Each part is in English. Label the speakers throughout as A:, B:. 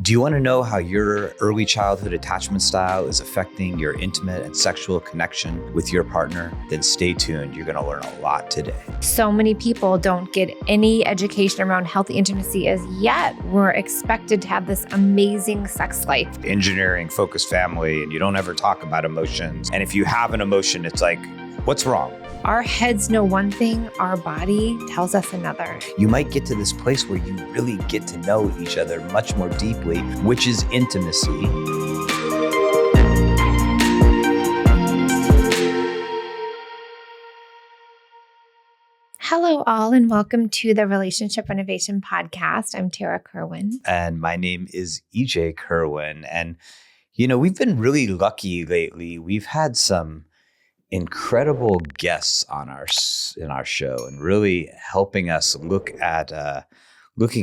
A: Do you want to know how your early childhood attachment style is affecting your intimate and sexual connection with your partner? Then stay tuned. You're going to learn a lot today.
B: So many people don't get any education around healthy intimacy as yet. We're expected to have this amazing sex life.
A: Engineering, focused family, and you don't ever talk about emotions. And if you have an emotion, it's like, what's wrong?
B: Our heads know one thing, our body tells us another.
A: You might get to this place where you really get to know each other much more deeply, which is intimacy.
B: Hello, all, and welcome to the Relationship Innovation Podcast. I'm Tarah Kerwin.
A: And my name is EJ Kerwin. And, we've been really lucky lately. We've had some incredible guests in our show and really helping us looking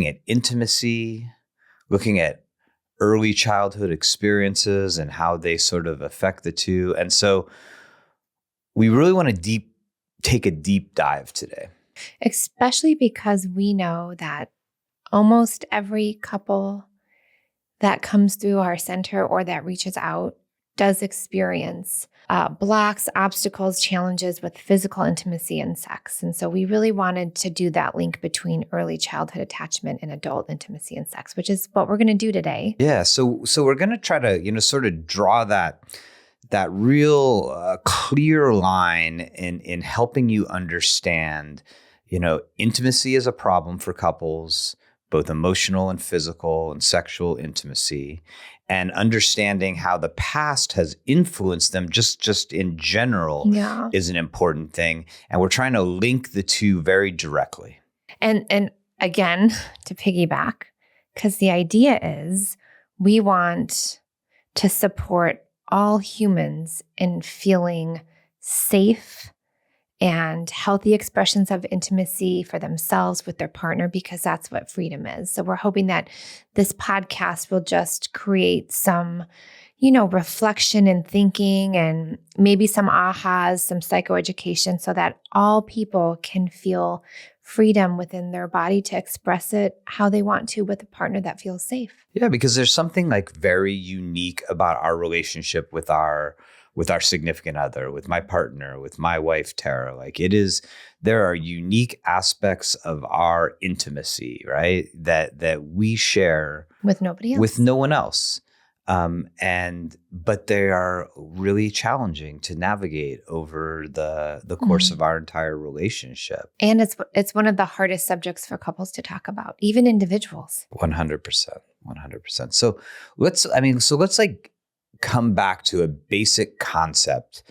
A: at intimacy, looking at early childhood experiences and how they sort of affect the two. And so we really want to take a deep dive today.
B: Especially because we know that almost every couple that comes through our center or that reaches out does experience blocks, obstacles, challenges with physical intimacy and sex. And so we really wanted to do that link between early childhood attachment and adult intimacy and sex, which is what we're going to do today.
A: Yeah. So we're going to try to, sort of draw that real clear line in helping you understand, intimacy is a problem for couples, both emotional and physical and sexual intimacy, and understanding how the past has influenced them just in general is an important thing. And we're trying to link the two very directly.
B: And again, to piggyback, because the idea is we want to support all humans in feeling safe and healthy expressions of intimacy for themselves with their partner, because that's what freedom is. So we're hoping that this podcast will just create some, reflection and thinking and maybe some ahas, some psychoeducation, so that all people can feel freedom within their body to express it how they want to with a partner that feels safe.
A: Yeah, because there's something like very unique about our relationship with our significant other, with my partner, with my wife, Tara. There are unique aspects of our intimacy, right? That we share
B: with nobody else,
A: with no one else. But they are really challenging to navigate over the course of our entire relationship.
B: And it's one of the hardest subjects for couples to talk about, even individuals.
A: 100%. So let's come back to a basic concept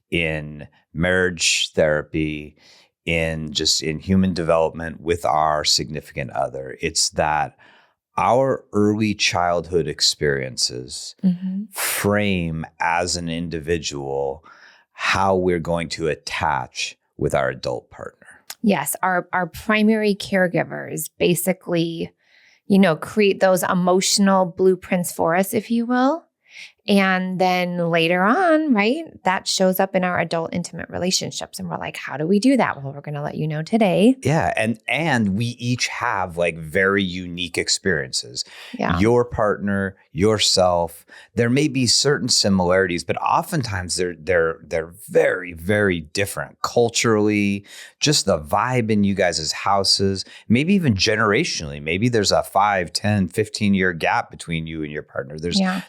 A: in marriage therapy, in human development with our significant other. It's that our early childhood experiences frame as an individual how we're going to attach with our adult partner.
B: Yes, our primary caregivers basically, create those emotional blueprints for us, if you will. And then later on, right, that shows up in our adult intimate relationships. And we're like, how do we do that? Well, we're going to let you know today.
A: Yeah. And we each have very unique experiences.
B: Yeah.
A: Your partner, yourself, there may be certain similarities, but oftentimes they're very, very different culturally, just the vibe in you guys' houses, maybe even generationally. Maybe there's a 5, 10, 15-year gap between you and your partner.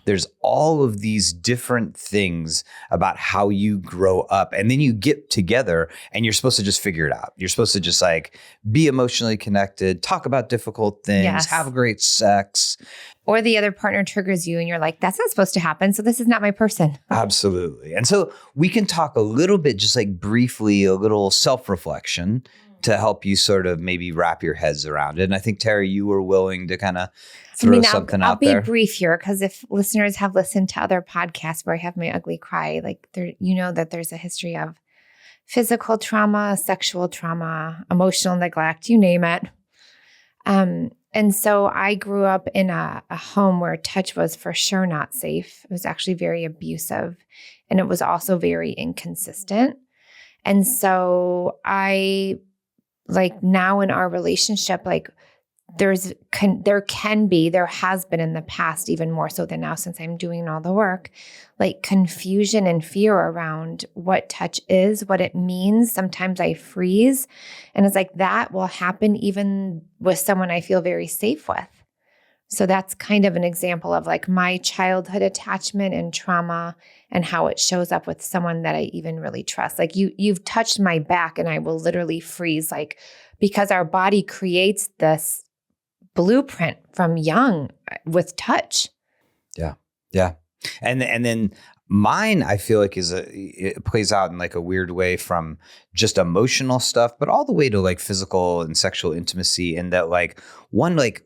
A: There's all of these different things about how you grow up. And then you get together and you're supposed to just figure it out. You're supposed to just be emotionally connected, talk about difficult things, have great sex.
B: Or the other partner triggers you and you're like, that's not supposed to happen. So this is not my person.
A: Absolutely. And so we can talk a little bit, just briefly, a little self-reflection to help you sort of maybe wrap your heads around it. And I think, Terry, you were willing to kind of throw something out there.
B: I'll be brief here, because if listeners have listened to other podcasts where I have my ugly cry, that there's a history of physical trauma, sexual trauma, emotional neglect, you name it. And so I grew up in a home where touch was for sure not safe. It was actually very abusive, and it was also very inconsistent. And so I, now in our relationship, there has been in the past, even more so than now since I'm doing all the work, like confusion and fear around what touch is, what it means. Sometimes I freeze, and it's like that will happen even with someone I feel very safe with. So that's kind of an example of like my childhood attachment and trauma and how it shows up with someone that I even really trust. Like you've touched my back and I will literally freeze, like, because our body creates this blueprint from young with touch.
A: Yeah. Yeah. And then mine, I feel like it plays out in like a weird way from just emotional stuff, but all the way to like physical and sexual intimacy. And that like one, like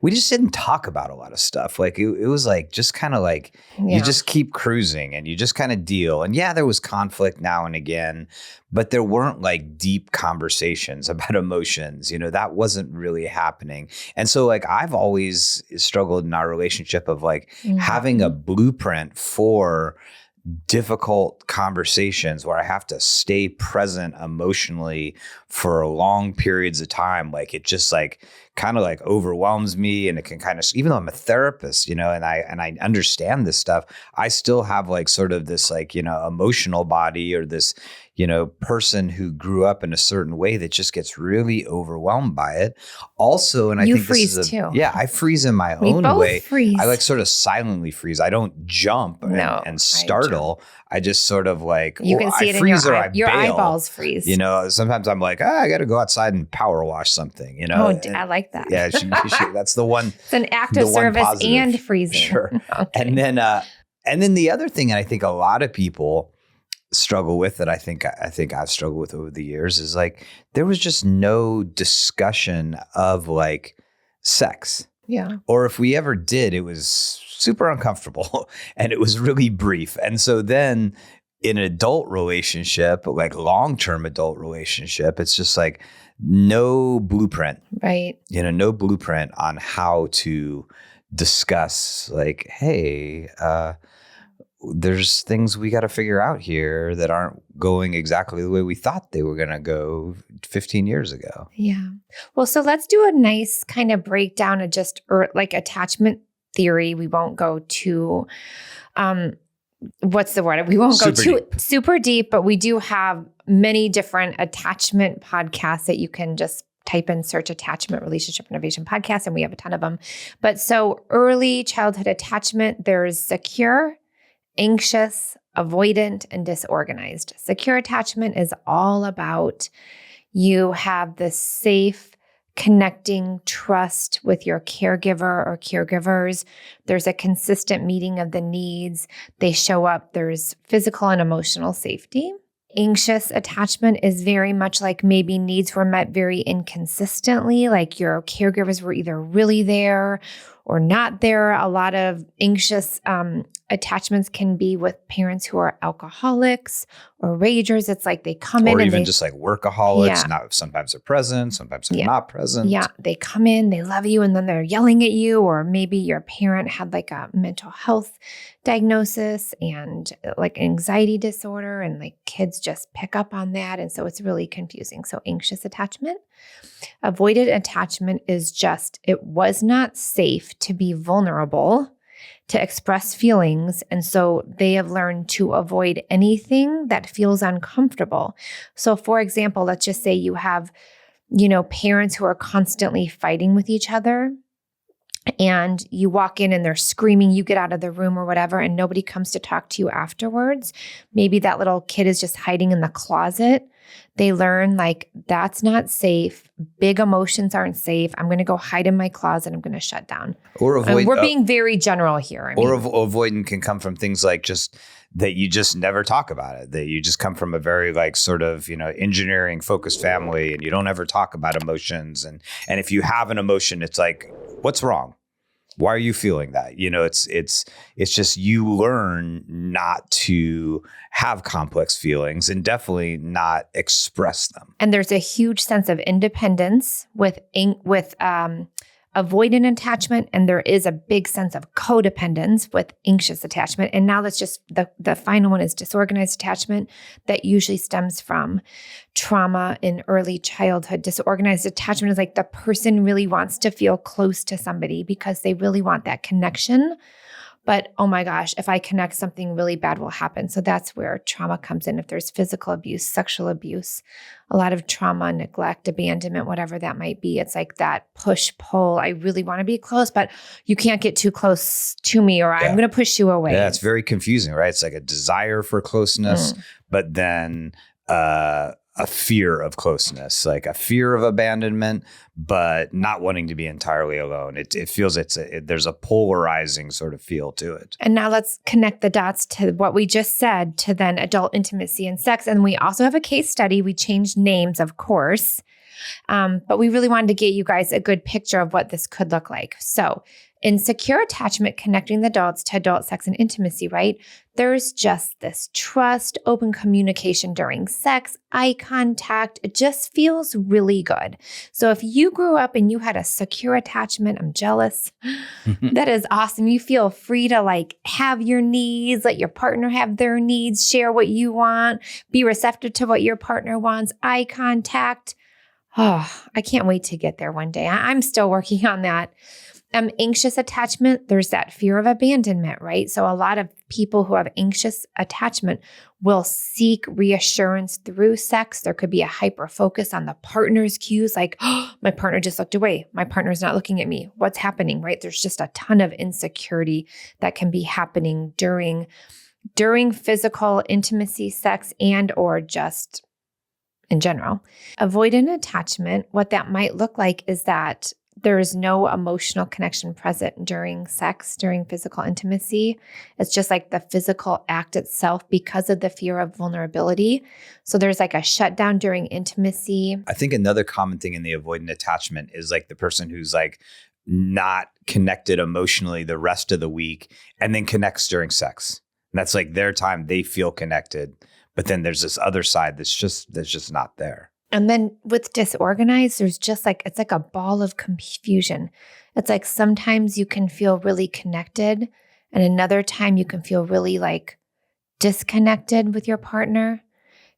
A: we just didn't talk about a lot of stuff. Like it was like just kind of like you just keep cruising and you just kind of deal. And yeah, there was conflict now and again, but there weren't like deep conversations about emotions. You know, that wasn't really happening. And so like I've always struggled in our relationship of like having a blueprint for difficult conversations where I have to stay present emotionally for long periods of time. Like it just like kind of like overwhelms me, and it can kind of, even though I'm a therapist, you know, and I understand this stuff, I still have like sort of this like, you know, emotional body or this, you know, person who grew up in a certain way that just gets really overwhelmed by it. Also, and I think
B: freeze
A: this is
B: too.
A: Yeah, I freeze in my
B: We
A: own
B: both
A: way.
B: Freeze.
A: I like sort of silently freeze. I don't jump and startle. I just sort of like,
B: you can see it
A: freeze
B: in
A: bail.
B: your eyeballs freeze.
A: You know, sometimes I'm like, I got to go outside and power wash something, you know.
B: I like that.
A: Yeah, that's the one.
B: It's an act of service and freezing.
A: Sure.
B: Okay.
A: And then the other thing, and I think a lot of people struggle with, that I think I've struggled with over the years, is like there was just no discussion of like sex.
B: Yeah.
A: Or if we ever did, it was super uncomfortable and it was really brief. And so then in an adult relationship, like long-term adult relationship, it's just like no blueprint.
B: Right.
A: You know, no blueprint on how to discuss like, hey, there's things we got to figure out here that aren't going exactly the way we thought they were going to go 15 years ago.
B: Yeah. Well, so let's do a nice kind of breakdown of just like attachment theory. We won't go too, what's the word? We won't go super deep, but we do have many different attachment podcasts that you can just type in, search attachment, relationship innovation podcast, and we have a ton of them. But so early childhood attachment, there's secure, anxious, avoidant, and disorganized. Secure attachment is all about you have this safe, connecting trust with your caregiver or caregivers. There's a consistent meeting of the needs. They show up. There's physical and emotional safety. Anxious attachment is very much like maybe needs were met very inconsistently, like your caregivers were either really there or not there. A lot of anxious attachments can be with parents who are alcoholics or ragers. It's like they come in,
A: or
B: and
A: even just like workaholics. Not sometimes they're present, sometimes they're not present.
B: Yeah, they come in, they love you, and then they're yelling at you. Or maybe your parent had like a mental health diagnosis and like anxiety disorder, and like kids just pick up on that, and so it's really confusing. So anxious attachment. Avoided attachment is just, it was not safe to be vulnerable, to express feelings. And so they have learned to avoid anything that feels uncomfortable. So for example, let's just say you have, you know, parents who are constantly fighting with each other, and you walk in and they're screaming, you get out of the room or whatever, and nobody comes to talk to you afterwards. Maybe that little kid is just hiding in the closet. They learn like, that's not safe. Big emotions aren't safe. I'm going to go hide in my closet. I'm going to shut down.
A: Or avoid.
B: We're being very general here.
A: Avoidant can come from things like just that you just never talk about it, that you just come from a very like sort of, you know, engineering focused family, and you don't ever talk about emotions. And if you have an emotion, it's like, what's wrong? Why are you feeling that? You know, it's just you learn not to have complex feelings and definitely not express them.
B: And there's a huge sense of independence with avoidant attachment, and there is a big sense of codependence with anxious attachment. And now let's just, the final one is disorganized attachment that usually stems from trauma in early childhood. Disorganized attachment is like the person really wants to feel close to somebody because they really want that connection. But oh my gosh, if I connect, something really bad will happen. So that's where trauma comes in. If there's physical abuse, sexual abuse, a lot of trauma, neglect, abandonment, whatever that might be, it's like that push-pull. I really want to be close, but you can't get too close to me or I'm going to push you away.
A: Yeah, it's very confusing, right? It's like a desire for closeness, but then a fear of closeness, like a fear of abandonment, but not wanting to be entirely alone. It feels there's a polarizing sort of feel to it.
B: And now let's connect the dots to what we just said to then adult intimacy and sex. And we also have a case study. We changed names, of course, but we really wanted to get you guys a good picture of what this could look like. So in secure attachment, connecting the adults to adult sex and intimacy, right? There's just this trust, open communication during sex, eye contact. It just feels really good. So if you grew up and you had a secure attachment, I'm jealous. That is awesome. You feel free to like have your needs, let your partner have their needs, share what you want, be receptive to what your partner wants, eye contact. Oh, I can't wait to get there one day. I'm still working on that. Anxious attachment, there's that fear of abandonment, right? So a lot of people who have anxious attachment will seek reassurance through sex. There could be a hyper focus on the partner's cues, like, oh, my partner just looked away. My partner's not looking at me. What's happening, right? There's just a ton of insecurity that can be happening during physical intimacy, sex, and or just in general. Avoidant attachment, what that might look like is that there is no emotional connection present during sex, during physical intimacy. It's just like the physical act itself because of the fear of vulnerability. So there's like a shutdown during intimacy.
A: I think another common thing in the avoidant attachment is like the person who's like not connected emotionally the rest of the week and then connects during sex. And that's like their time, they feel connected. But then there's this other side that's just not there.
B: And then with disorganized, there's just like, it's like a ball of confusion. It's like sometimes you can feel really connected and another time you can feel really like disconnected with your partner.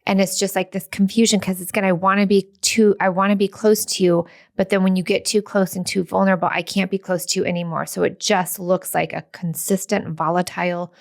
B: And it's just like this confusion because it's I want to be close to you. But then when you get too close and too vulnerable, I can't be close to you anymore. So it just looks like a consistent, volatile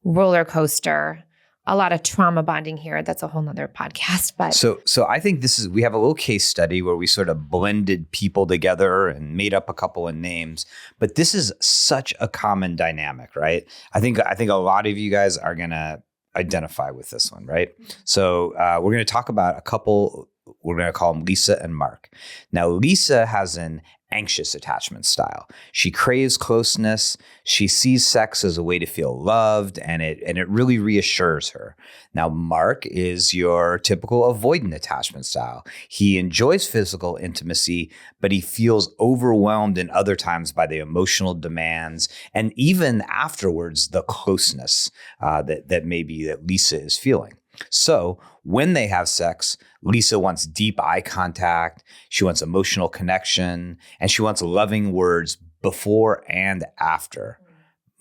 B: roller coaster. A lot of trauma bonding here. That's a whole nother podcast. But
A: so I think we have a little case study where we sort of blended people together and made up a couple of names. But this is such a common dynamic, right? I think a lot of you guys are gonna identify with this one, right? So we're gonna talk about a couple. We're gonna call them Lisa and Mark. Now, Lisa has an anxious attachment style. She craves closeness. She sees sex as a way to feel loved, and it really reassures her. Now, Mark is your typical avoidant attachment style. He enjoys physical intimacy, but he feels overwhelmed in other times by the emotional demands, and even afterwards, the closeness that Lisa is feeling. So when they have sex, Lisa wants deep eye contact, she wants emotional connection, and she wants loving words before and after.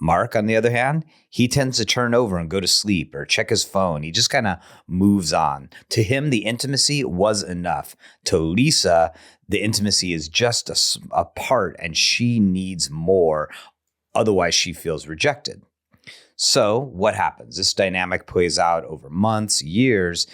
A: Mark, on the other hand, he tends to turn over and go to sleep or check his phone. He just kind of moves on. To him, the intimacy was enough. To Lisa, the intimacy is just a part and she needs more. Otherwise, she feels rejected. So what happens? This dynamic plays out over months, years.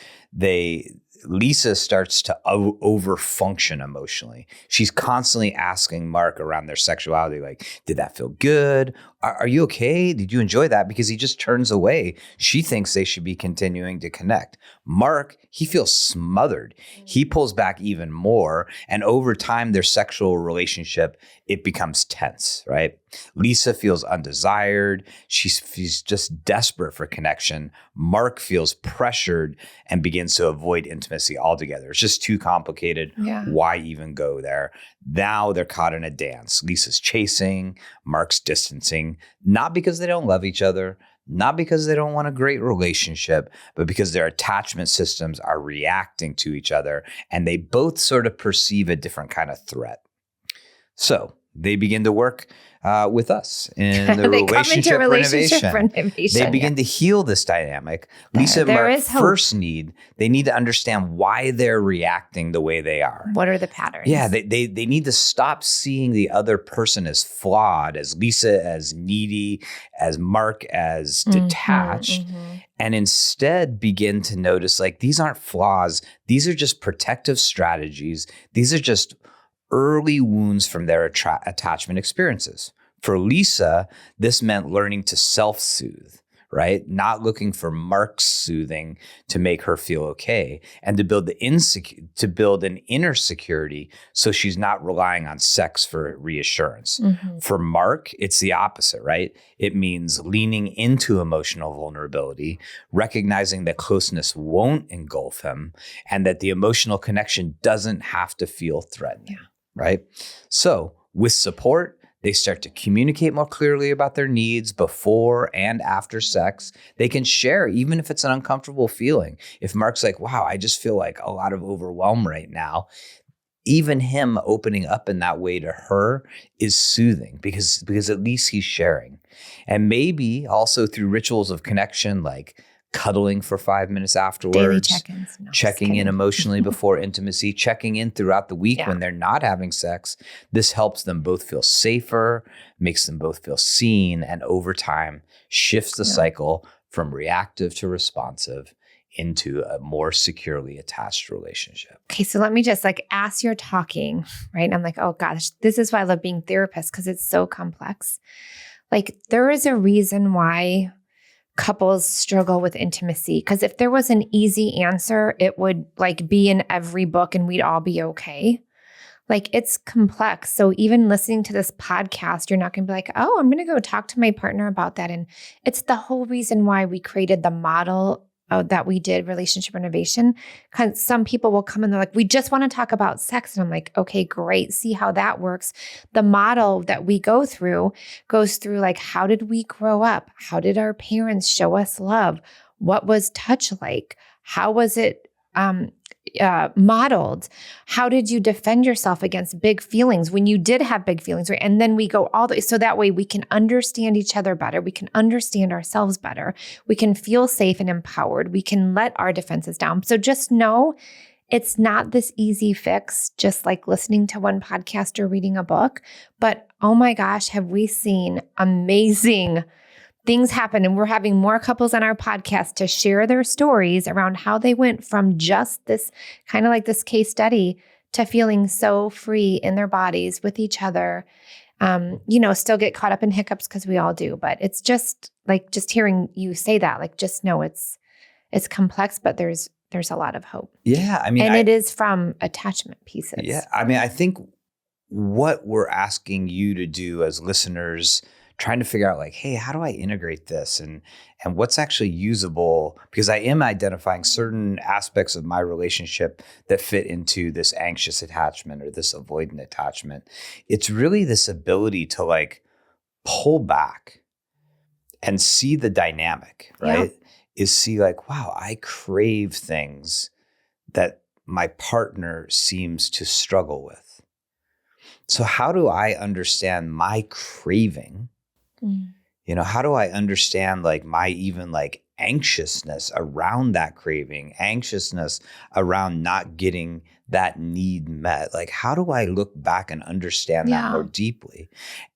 A: Lisa starts to overfunction emotionally. She's constantly asking Mark around their sexuality, like, did that feel good? Are you okay? Did you enjoy that? Because he just turns away. She thinks they should be continuing to connect. Mark, he feels smothered. He pulls back even more. And over time, their sexual relationship, it becomes tense, right? Lisa feels undesired. She's just desperate for connection. Mark feels pressured and begins to avoid intimacy altogether. It's just too complicated.
B: Yeah.
A: Why even go there? Now they're caught in a dance. Lisa's chasing, Mark's distancing, not because they don't love each other, not because they don't want a great relationship, but because their attachment systems are reacting to each other and they both sort of perceive a different kind of threat. So they begin to work with us in the
B: They come into relationship
A: renovation.
B: renovation.
A: They begin to heal this dynamic. Lisa and
B: there
A: Mark
B: is hope.
A: first they need to understand why they're reacting the way they are.
B: What are the patterns?
A: Yeah, they need to stop seeing the other person as flawed, as Lisa as needy, as Mark as detached, and instead begin to notice like these aren't flaws. These are just protective strategies. These are just early wounds from their attachment experiences. For Lisa, this meant learning to self-soothe, right? Not looking for Mark's soothing to make her feel okay, and to build an inner security so she's not relying on sex for reassurance. For Mark, it's the opposite, right? It means leaning into emotional vulnerability, recognizing that closeness won't engulf him, and that the emotional connection doesn't have to feel threatening. Right? So with support, they start to communicate more clearly about their needs before and after sex. They can share, even if it's an uncomfortable feeling. If Mark's like, wow, I just feel like a lot of overwhelm right now, even him opening up in that way to her is soothing because at least he's sharing. And maybe also through rituals of connection, like cuddling for 5 minutes afterwards,
B: daily check-ins,
A: checking in emotionally before intimacy, checking in throughout the week when they're not having sex. This helps them both feel safer, makes them both feel seen, and over time shifts the cycle from reactive to responsive into a more securely attached relationship.
B: Okay, so let me just as you're talking, right? And I'm like, oh gosh, this is why I love being therapist because it's so complex. There is a reason why couples struggle with intimacy. Because if there was an easy answer, it would be in every book and we'd all be okay. It's complex. So even listening to this podcast, you're not going to be like, oh, I'm going to go talk to my partner about that. And it's the whole reason why we created the model that we did relationship renovation. Because some people will come and they're like, we just want to talk about sex. And I'm like, okay, great. See how that works. The model that we goes through how did we grow up? How did our parents show us love? What was touch like? How was it modeled? How did you defend yourself against big feelings when you did have big feelings, right? And then we go all the way, so that way we can understand each other better. We can understand ourselves better. We can feel safe and empowered. We can let our defenses down. So just know it's not this easy fix, just like listening to one podcast or reading a book. But oh my gosh, have we seen amazing things happen, and we're having more couples on our podcast to share their stories around how they went from just this kind of this case study to feeling so free in their bodies with each other. Still get caught up in hiccups because we all do, but it's just hearing you say that, just know it's complex, but there's a lot of hope.
A: Yeah.
B: It is from attachment pieces.
A: Yeah. I think what we're asking you to do as listeners, trying to figure out hey, how do I integrate this and what's actually usable? Because I am identifying certain aspects of my relationship that fit into this anxious attachment or this avoidant attachment. It's really this ability to pull back and see the dynamic, right? Is see wow, I crave things that my partner seems to struggle with. So how do I understand my craving? How do I understand my even anxiousness around that craving, anxiousness around not getting that need met? How do I look back and understand that more deeply?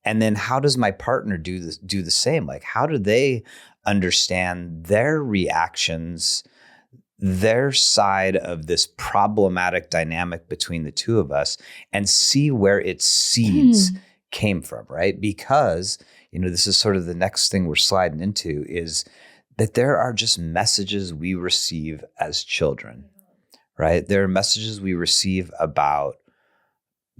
A: And then how does my partner do the same? How do they understand their reactions, their side of this problematic dynamic between the two of us, and see where its seeds came from, right? Because this is sort of the next thing we're sliding into, is that there are just messages we receive as children, right? There are messages we receive about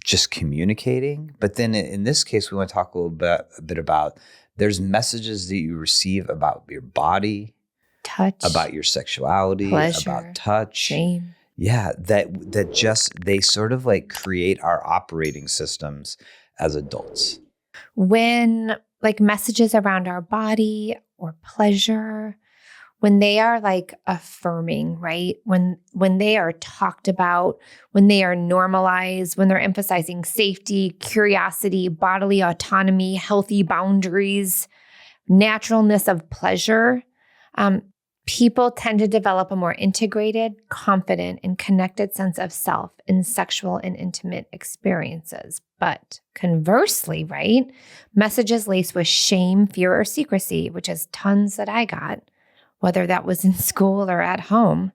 A: just communicating. But then in this case, we want to talk a bit about there's messages that you receive about your body,
B: touch,
A: about your sexuality,
B: pleasure,
A: about touch,
B: shame.
A: Yeah, that just, they sort of create our operating systems as adults.
B: When messages around our body or pleasure, when they are like affirming, right? When they are talked about, when they are normalized, when they're emphasizing safety, curiosity, bodily autonomy, healthy boundaries, naturalness of pleasure, people tend to develop a more integrated, confident, and connected sense of self in sexual and intimate experiences. But conversely, right, messages laced with shame, fear, or secrecy, which is tons that I got, whether that was in school or at home,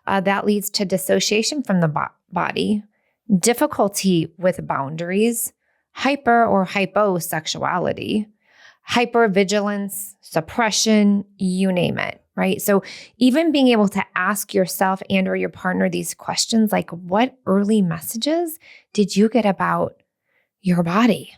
B: that leads to dissociation from the body, difficulty with boundaries, hyper or hyposexuality, hypervigilance, suppression, you name it, right? So even being able to ask yourself and or your partner these questions, like what early messages did you get about your body?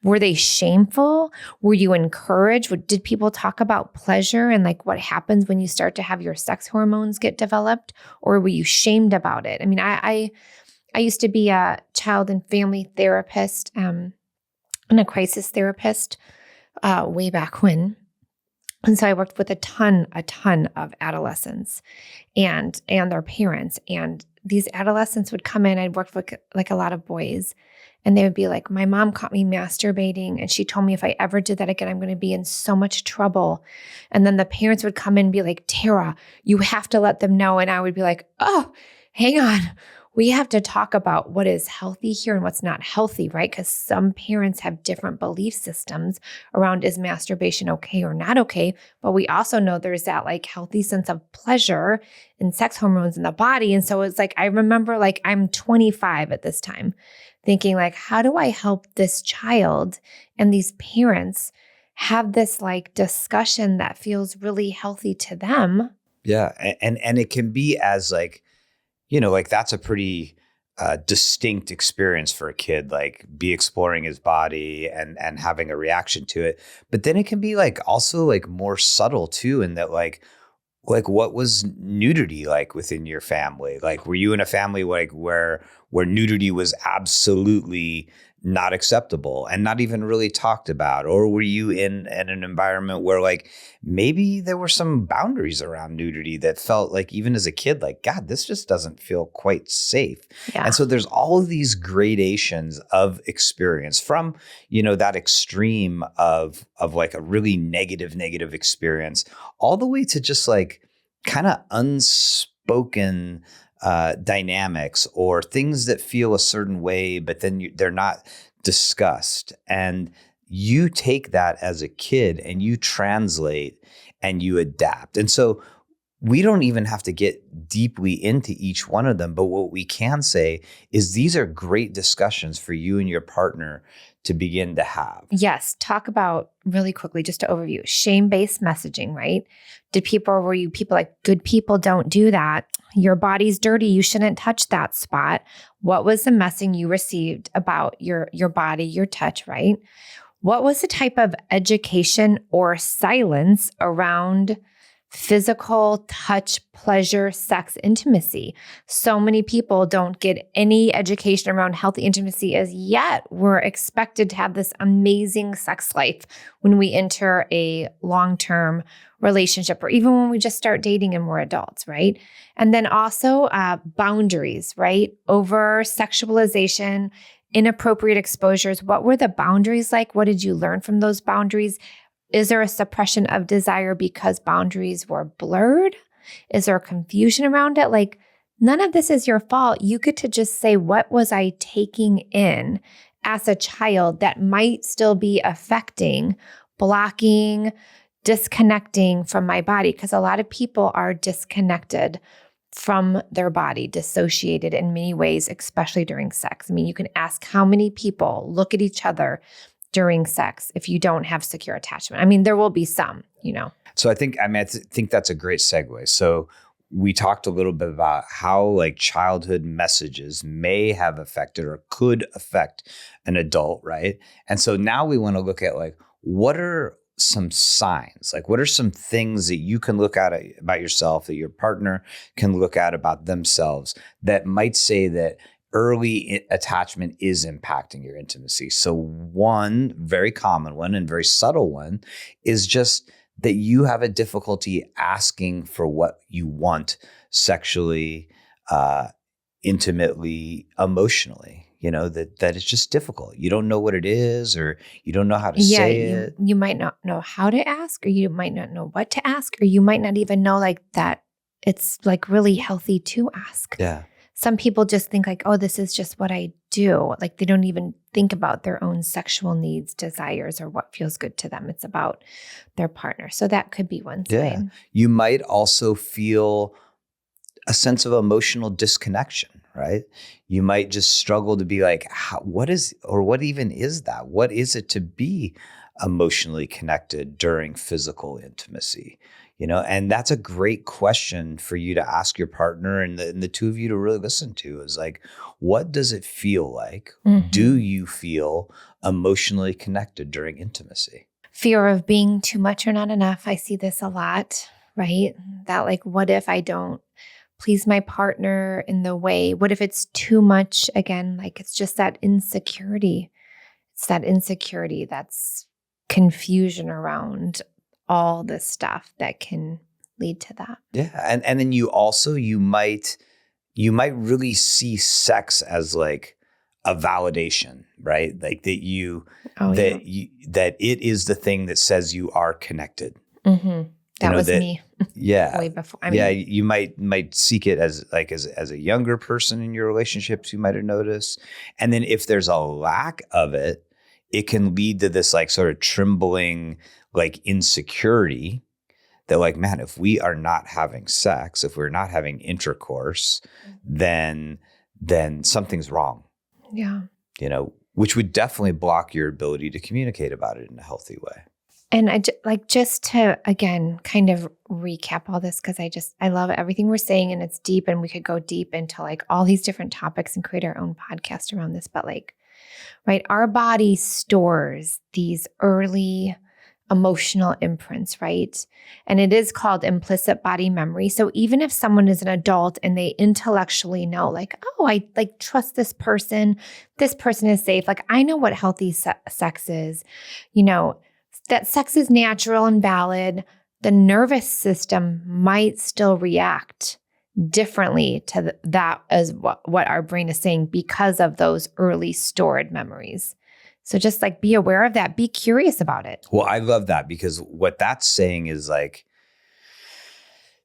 B: Were they shameful? Were you encouraged? Did people talk about pleasure and like what happens when you start to have your sex hormones get developed? Or were you shamed about it? I mean, I used to be a child and family therapist and a crisis therapist way back when. And so I worked with a ton of adolescents and their parents. And these adolescents would come in. I'd worked with like a lot of boys. And they would be like, my mom caught me masturbating and she told me if I ever did that again, I'm going to be in so much trouble. And then the parents would come in and be like, Tara, you have to let them know. And I would be like, oh, hang on. We have to talk about what is healthy here and what's not healthy, right? Because some parents have different belief systems around is masturbation okay or not okay. But we also know there's that like healthy sense of pleasure and sex hormones in the body. And so it's like, I remember like I'm 25 at this time thinking like, how do I help this child and these parents have this like discussion that feels really healthy to them?
A: Yeah. And it can be as like, like that's a pretty distinct experience for a kid, like be exploring his body and having a reaction to it. But then it can be like also like more subtle too, in that like what was nudity like within your family? Like, were you in a family like where nudity was absolutely not acceptable and not even really talked about? Or were you in an environment where like maybe there were some boundaries around nudity that felt like even as a kid, like, God, this just doesn't feel quite safe.
B: Yeah.
A: And so there's all of these gradations of experience from, that extreme of like a really negative experience all the way to just like kind of unspoken dynamics or things that feel a certain way, but then they're not discussed. And you take that as a kid and you translate and you adapt. And so we don't even have to get deeply into each one of them. But what we can say is these are great discussions for you and your partner to begin to have.
B: Yes. Talk about really quickly, just to overview, shame-based messaging, right? Were you people like, good people don't do that? Your body's dirty. You shouldn't touch that spot. What was the messaging you received about your body, your touch, right? What was the type of education or silence around physical touch, pleasure, sex, intimacy? So many people don't get any education around healthy intimacy as yet. We're expected to have this amazing sex life when we enter a long-term relationship or even when we just start dating and we're adults, right? And then also boundaries, right? Over sexualization, inappropriate exposures. What were the boundaries like? What did you learn from those boundaries? Is there a suppression of desire because boundaries were blurred? Is there confusion around it? Like, none of this is your fault. You get to just say, what was I taking in as a child that might still be affecting, blocking, disconnecting from my body? Because a lot of people are disconnected from their body, dissociated in many ways, especially during sex. I mean, you can ask how many people look at each other during sex if you don't have secure attachment. I mean, there will be some,
A: So I think that's a great segue. So we talked a little bit about how like childhood messages may have affected or could affect an adult, right? And so now we want to look at like, what are some signs? Like, what are some things that you can look at about yourself, that your partner can look at about themselves that might say that early attachment is impacting your intimacy? So one very common one and very subtle one is just that you have a difficulty asking for what you want sexually, intimately, emotionally, that it's just difficult. You don't know what it is, or you don't know how to say it.
B: You might not know how to ask, or you might not know what to ask, or you might not even know like that it's like really healthy to ask.
A: Yeah.
B: Some people just think like, oh, this is just what I do. Like they don't even think about their own sexual needs, desires, or what feels good to them. It's about their partner. So that could be one sign.
A: Yeah. You might also feel a sense of emotional disconnection, right? You might just struggle to be like, what even is that? What is it to be emotionally connected during physical intimacy? And that's a great question for you to ask your partner and the two of you to really listen to, is like, what does it feel like?
B: Mm-hmm.
A: Do you feel emotionally connected during intimacy?
B: Fear of being too much or not enough. I see this a lot, right? That like, what if I don't please my partner in the way? What if it's too much? Again, like it's just that insecurity. It's that insecurity that's confusion around all this stuff that can lead to that.
A: Yeah. And then you might really see sex as like a validation, right? Like that it is the thing that says you are connected.
B: Mm-hmm. That was me.
A: Yeah.
B: Way before.
A: You might seek it as a younger person in your relationships, you might have noticed. And then if there's a lack of it, it can lead to this like sort of trembling, like insecurity that like, man, if we are not having sex, if we're not having intercourse, then something's wrong.
B: Yeah.
A: Which would definitely block your ability to communicate about it in a healthy way.
B: And just to, again, kind of recap all this, because I love everything we're saying, and it's deep, and we could go deep into like all these different topics and create our own podcast around this. But like, right, our body stores these early emotional imprints, right? And it is called implicit body memory. So even if someone is an adult and they intellectually know like, oh, I like trust this person is safe. Like I know what healthy sex is, that sex is natural and valid, the nervous system might still react differently to that as what our brain is saying because of those early stored memories. So just like be aware of that, be curious about it.
A: Well, I love that, because what that's saying is like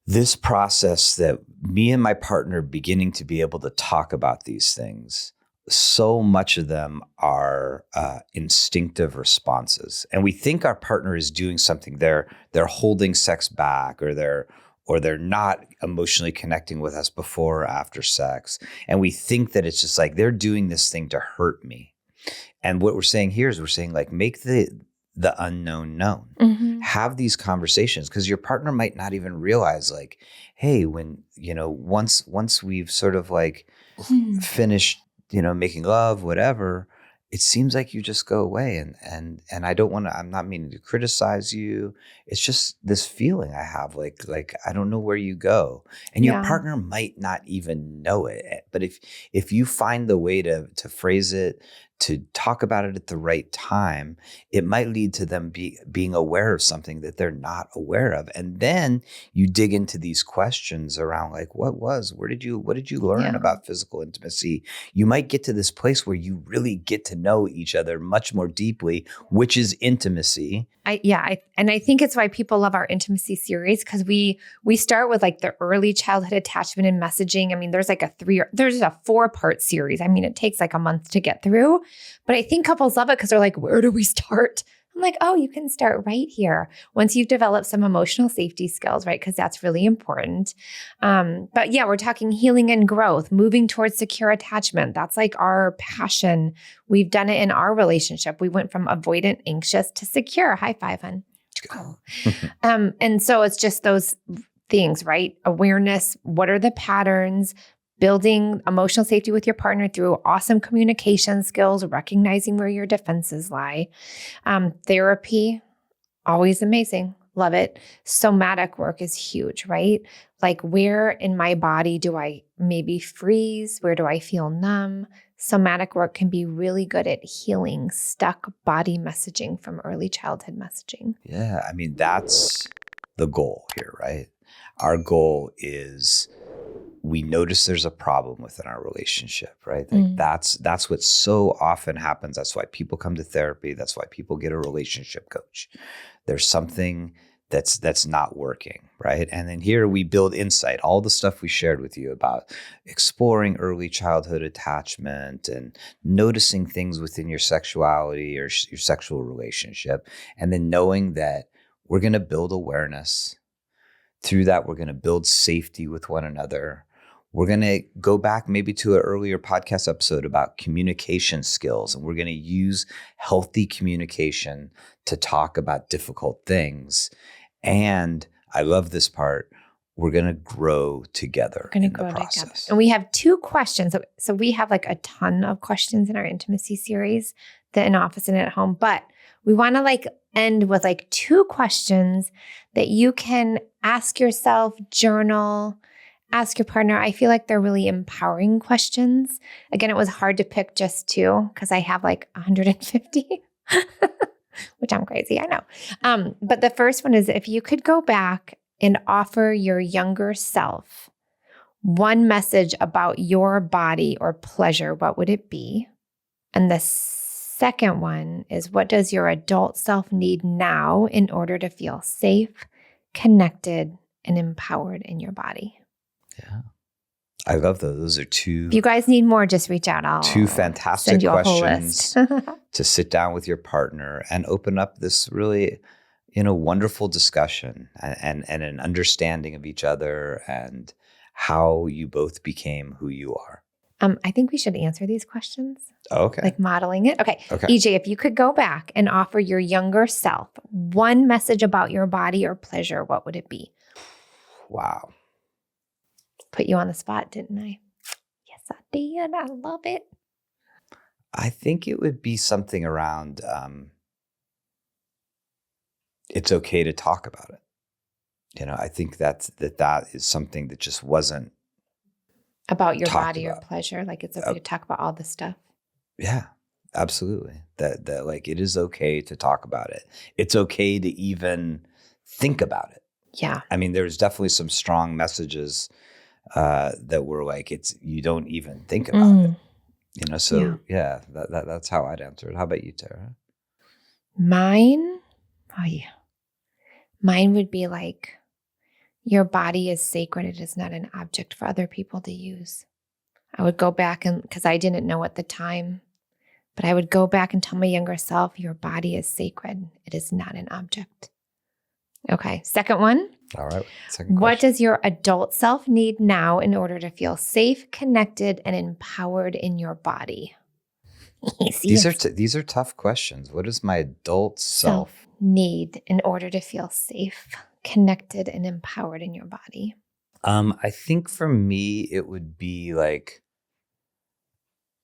A: this process that me and my partner beginning to be able to talk about these things, so much of them are instinctive responses. And we think our partner is doing something. They're holding sex back, or they're not emotionally connecting with us before or after sex. And we think that it's just like they're doing this thing to hurt me. And what we're saying here is we're saying like, make the unknown known.
B: Mm-hmm.
A: Have these conversations, because your partner might not even realize like, hey, when, once we've sort of like finished, making love, whatever, it seems like you just go away. And I don't want to, I'm not meaning to criticize you. It's just this feeling I have like I don't know where you go. And your partner might not even know it. But if you find the way to phrase it, to talk about it at the right time, it might lead to them being aware of something that they're not aware of. And then you dig into these questions around like, what did you learn about physical intimacy? You might get to this place where you really get to know each other much more deeply, which is intimacy.
B: I think it's why people love our intimacy series, because we start with like the early childhood attachment and messaging. I mean, there's a 4-part series. I mean, it takes like a month to get through, but I think couples love it because they're like, where do we start? I'm like, oh, you can start right here once you've developed some emotional safety skills, right? Because that's really important. But yeah, we're talking healing and growth, moving towards secure attachment. That's like our passion. We've done it in our relationship. We went from avoidant, anxious to secure. High five, hon. And so it's just those things, right? Awareness. What are the patterns? Building emotional safety with your partner through awesome communication skills, recognizing where your defenses lie. Therapy, always amazing. Love it. Somatic work is huge, right? Like where in my body do I maybe freeze? Where do I feel numb? somatic work can be really good at healing stuck body messaging from early childhood messaging.
A: Yeah. I mean, that's the goal here, right? Our goal is we notice there's a problem within our relationship, right? Like that's what so often happens. That's why people come to therapy. That's why people get a relationship coach. There's something that's not working, right? And then here we build insight, all the stuff we shared with you about exploring early childhood attachment and noticing things within your sexuality or your sexual relationship. And then knowing that we're going to build awareness. Through that, we're going to build safety with one another. We're going to go back maybe to an earlier podcast episode about communication skills, and we're going to use healthy communication to talk about difficult things. And I love this part. We're going to grow together in the process.
B: And we have 2 questions. So we have like a ton of questions in our intimacy series, the in office and at home, but we want to like end with like 2 questions that you can ask yourself, journal, ask your partner. I feel like they're really empowering questions. Again, it was hard to pick just 2 because I have like 150, which I'm crazy, I know. But the first one is, if you could go back and offer your younger self one message about your body or pleasure, what would it be? And the second one is, what does your adult self need now in order to feel safe, connected, and empowered in your body?
A: Yeah. I love those. Those are 2.
B: If you guys need more, just reach out. I'll
A: 2 fantastic
B: send you a whole
A: questions
B: list.
A: to sit down with your partner and open up this really, wonderful discussion and an understanding of each other and how you both became who you are.
B: I think we should answer these questions.
A: Okay.
B: Like modeling it. Okay. EJ, if you could go back and offer your younger self one message about your body or pleasure, what would it be?
A: Wow.
B: Put you on the spot, didn't I? Yes, I did. I love it.
A: I think it would be something around it's okay to talk about it. I think that is something that just wasn't
B: about your body or pleasure. Like it's okay to talk about all this stuff.
A: Yeah, absolutely. That like it is okay to talk about it. It's okay to even think about it.
B: Yeah.
A: I mean, there's definitely some strong messages that were like, you don't even think about it. So yeah, that's how I'd answer it. How about you, Tara?
B: Mine would be like, your body is sacred. It is not an object for other people to use. I would go back because I didn't know at the time, but I would go back and tell my younger self, your body is sacred. It is not an object. Okay. Second one.
A: All right. Second question.
B: What does your adult self need now in order to feel safe, connected, and empowered in your body?
A: These are tough questions. What does my adult self
B: need in order to feel safe, connected, and empowered in your body?
A: I think for me, it would be like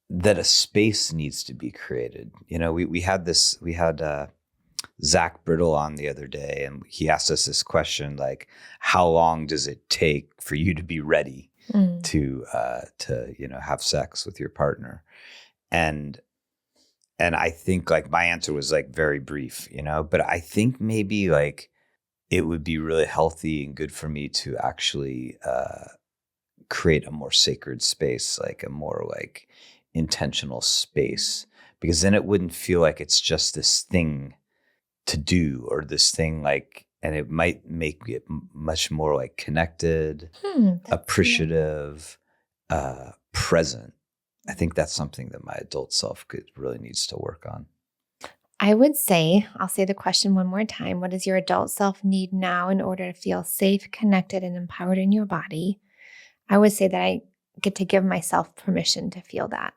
A: that a space needs to be created. We had Zach Brittle on the other day, and he asked us this question, like, how long does it take for you to be ready to have sex with your partner? And I think like my answer was like very brief, but I think maybe like it would be really healthy and good for me to actually create a more sacred space, like a more like intentional space, because then it wouldn't feel like it's just this thing to do or this thing like, and it might make it much more like connected, appreciative, present. I think that's something that my adult self really needs to work on.
B: I would say, I'll say the question one more time. What does your adult self need now in order to feel safe, connected, and empowered in your body? I would say that I get to give myself permission to feel that.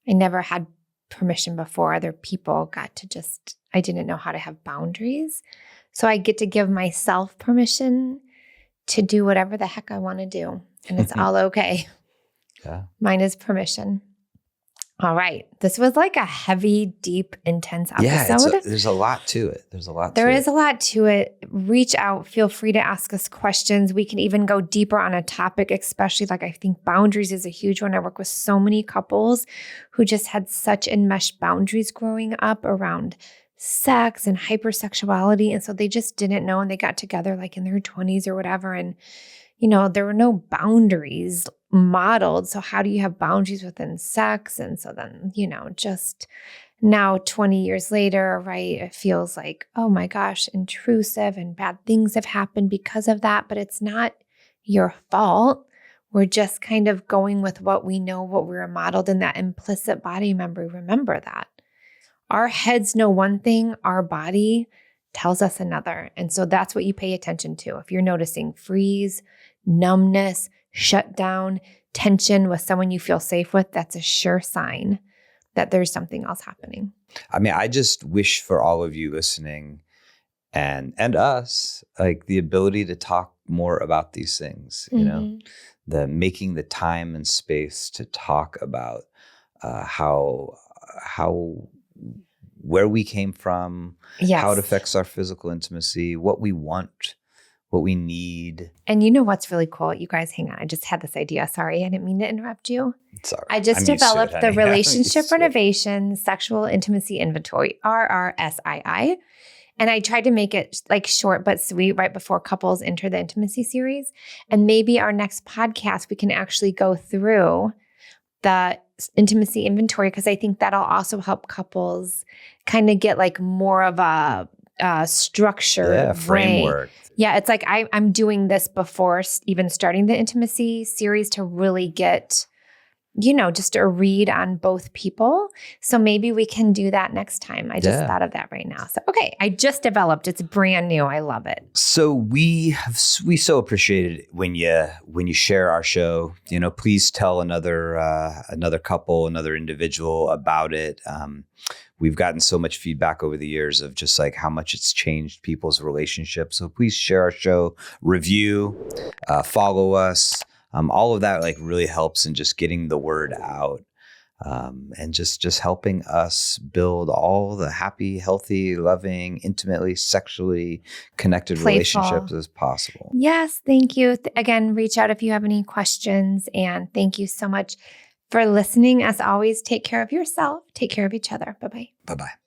B: I never had permission before. Other people got to I didn't know how to have boundaries. So I get to give myself permission to do whatever the heck I want to do. And it's all okay.
A: Yeah.
B: Mine is permission. All right. This was like a heavy, deep, intense episode.
A: Yeah, there's a lot to it. There is a lot to it.
B: reach out. Feel free to ask us questions. We can even go deeper on a topic, especially like I think boundaries is a huge one. I work with so many couples who just had such enmeshed boundaries growing up around sex and hypersexuality. And so they just didn't know, and they got together like in their 20s or whatever. And, there were no boundaries modeled. So how do you have boundaries within sex? And so then, just now 20 years later, right, it feels like, oh my gosh, intrusive and bad things have happened because of that, but it's not your fault. We're just kind of going with what we know, what we were modeled in that implicit body memory. Remember that. Our heads know one thing, our body tells us another. And so that's what you pay attention to. If you're noticing freeze, numbness, shutdown, tension with someone you feel safe with, that's a sure sign that there's something else happening.
A: I mean, I just wish for all of you listening and us, like the ability to talk more about these things, the making the time and space to talk about how where we came from, how it affects our physical intimacy, what we want, what we need.
B: And you know what's really cool? You guys, hang on. I just had this idea. Sorry, I didn't mean to interrupt you.
A: Sorry.
B: I just developed the Relationship Renovation Sexual Intimacy Inventory, RRSII. And I tried to make it like short but sweet right before couples enter the intimacy series. And maybe our next podcast, we can actually go through the intimacy inventory, because I think that'll also help couples kind of get like more of a structured
A: framework.
B: Yeah, it's like I'm doing this before even starting the intimacy series to really get, just a read on both people. So maybe we can do that next time. I just thought of that right now. So, okay, I just developed. It's brand new. I love it.
A: So we so appreciate it when you share our show. Please tell another couple, another individual about it. We've gotten so much feedback over the years of just like how much it's changed people's relationships. So please share our show, review, follow us. All of that like really helps in just getting the word out, and just helping us build all the happy, healthy, loving, intimately, sexually connected
B: Playful
A: relationships as possible.
B: Yes, thank you. Again, reach out if you have any questions, and thank you so much for listening. As always, take care of yourself, take care of each other. Bye-bye.
A: Bye-bye.